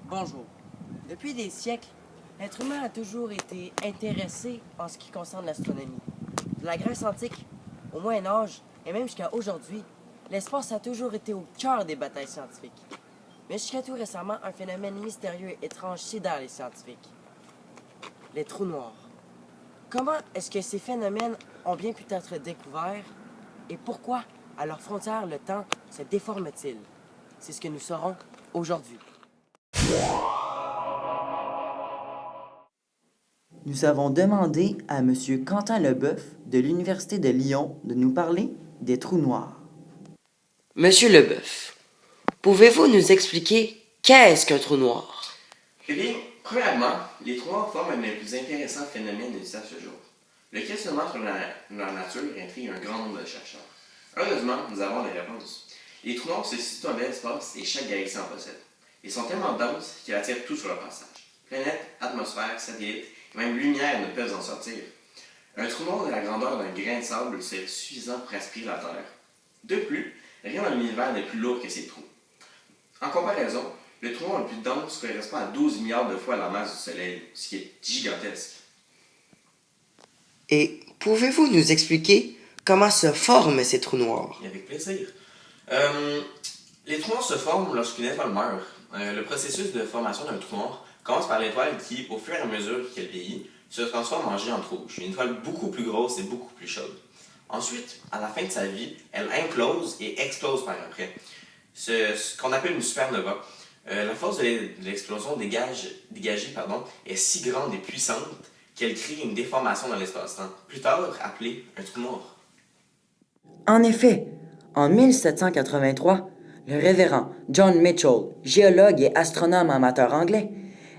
Bonjour. Depuis des siècles, l'être humain a toujours été intéressé en ce qui concerne l'astronomie. De la Grèce antique, au Moyen Âge et même jusqu'à aujourd'hui, l'espace a toujours été au cœur des batailles scientifiques. Mais jusqu'à tout récemment, un phénomène mystérieux et étrange sidère les scientifiques. Les trous noirs. Comment est-ce que ces phénomènes ont bien pu être découverts et pourquoi, à leurs frontières, le temps se déforme-t-il? C'est ce que nous saurons aujourd'hui. Nous avons demandé à M. Quentin Leboeuf de l'Université de Lyon de nous parler des trous noirs. Monsieur Leboeuf, pouvez-vous nous expliquer qu'est-ce qu'un trou noir? Eh bien, premièrement, les trous noirs forment un des plus intéressants phénomènes existants à ce jour. Le questionnement sur leur nature intrigue un grand nombre de chercheurs. Heureusement, nous avons les réponses. Les trous noirs se situent dans l'espace et chaque galaxie en possède. Ils sont tellement denses qu'ils attirent tout sur leur passage. Planètes, atmosphères, satellites et même lumière ne peuvent en sortir. Un trou noir de la grandeur d'un grain de sable serait suffisant pour aspirer la Terre. De plus, rien dans l'univers n'est plus lourd que ces trous. En comparaison, le trou noir le plus dense correspond à 12 milliards de fois la masse du Soleil, ce qui est gigantesque. Et pouvez-vous nous expliquer comment se forment ces trous noirs? Et avec plaisir. Les trous noirs se forment lorsqu'une étoile meurt. Le processus de formation d'un trou noir commence par l'étoile qui, au fur et à mesure qu'elle vieillit, se transforme en géante rouge, une étoile beaucoup plus grosse et beaucoup plus chaude. Ensuite, à la fin de sa vie, elle implose et explose par après. Ce qu'on appelle une supernova. La force de l'explosion dégagée est si grande et puissante qu'elle crée une déformation dans l'espace-temps, plus tard appelée un trou noir. En effet, en 1783, le révérend John Mitchell, géologue et astronome amateur anglais,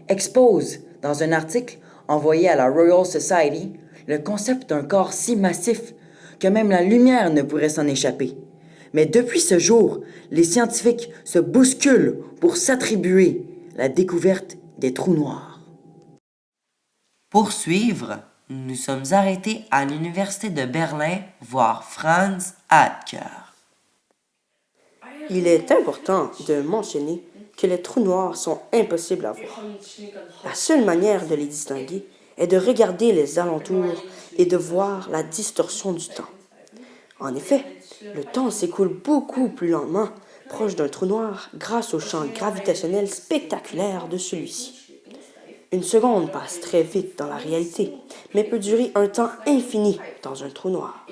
expose dans un article envoyé à la Royal Society le concept d'un corps si massif que même la lumière ne pourrait s'en échapper. Mais depuis ce jour, les scientifiques se bousculent pour s'attribuer la découverte des trous noirs. Pour suivre, nous sommes arrêtés à l'Université de Berlin voir Franz Adker. Il est important de mentionner que les trous noirs sont impossibles à voir. La seule manière de les distinguer est de regarder les alentours et de voir la distorsion du temps. En effet, le temps s'écoule beaucoup plus lentement proche d'un trou noir grâce au champ gravitationnel spectaculaire de celui-ci. Une seconde passe très vite dans la réalité, mais peut durer un temps infini dans un trou noir.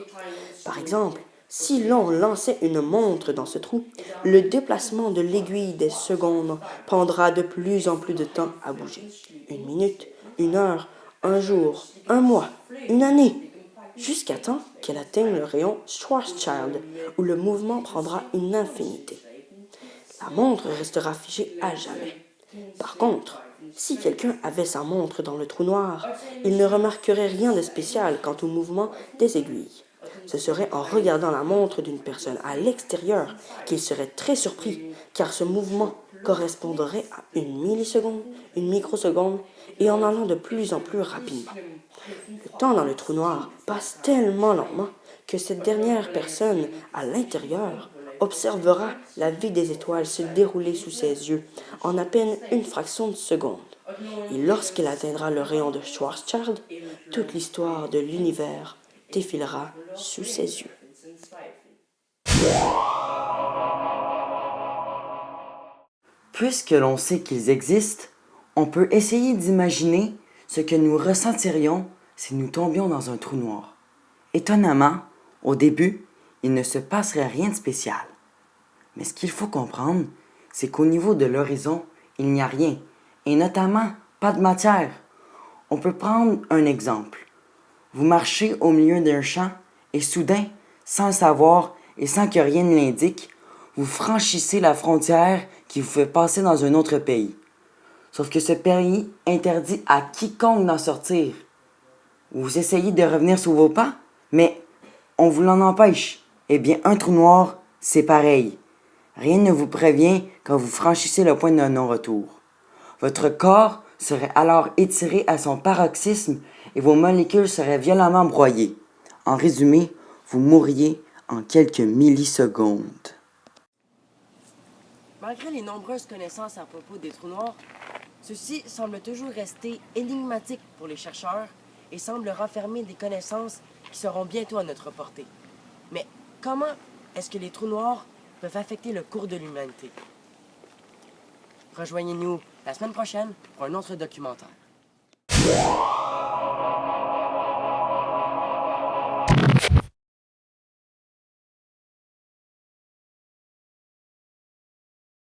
Par exemple, si l'on lançait une montre dans ce trou, le déplacement de l'aiguille des secondes prendra de plus en plus de temps à bouger. 1 minute, 1 heure, 1 jour, 1 mois, 1 année, jusqu'à temps qu'elle atteigne le rayon Schwarzschild, où le mouvement prendra une infinité. La montre restera figée à jamais. Par contre, si quelqu'un avait sa montre dans le trou noir, il ne remarquerait rien de spécial quant au mouvement des aiguilles. Ce serait en regardant la montre d'une personne à l'extérieur qu'il serait très surpris, car ce mouvement correspondrait à 1 milliseconde, 1 microseconde, et en allant de plus en plus rapidement. Le temps dans le trou noir passe tellement lentement que cette dernière personne à l'intérieur observera la vie des étoiles se dérouler sous ses yeux en à peine une fraction de seconde. Et lorsqu'elle atteindra le rayon de Schwarzschild, toute l'histoire de l'univers défilera sous ses yeux. Puisque l'on sait qu'ils existent, on peut essayer d'imaginer ce que nous ressentirions si nous tombions dans un trou noir. Étonnamment, au début, il ne se passerait rien de spécial. Mais ce qu'il faut comprendre, c'est qu'au niveau de l'horizon, il n'y a rien, et notamment pas de matière. On peut prendre un exemple. Vous marchez au milieu d'un champ et soudain, sans le savoir et sans que rien ne l'indique, vous franchissez la frontière qui vous fait passer dans un autre pays. Sauf que ce pays interdit à quiconque d'en sortir. Vous essayez de revenir sur vos pas, mais on vous l'en empêche. Eh bien, un trou noir, c'est pareil. Rien ne vous prévient quand vous franchissez le point de non-retour. Votre corps serait alors étiré à son paroxysme et vos molécules seraient violemment broyées. En résumé, vous mourriez en quelques millisecondes. Malgré les nombreuses connaissances à propos des trous noirs, Ceci semble toujours rester énigmatique pour les chercheurs et semble renfermer des connaissances qui seront bientôt à notre portée. Mais comment est-ce que les trous noirs peuvent affecter le cours de l'humanité? Rejoignez-nous la semaine prochaine pour un autre documentaire.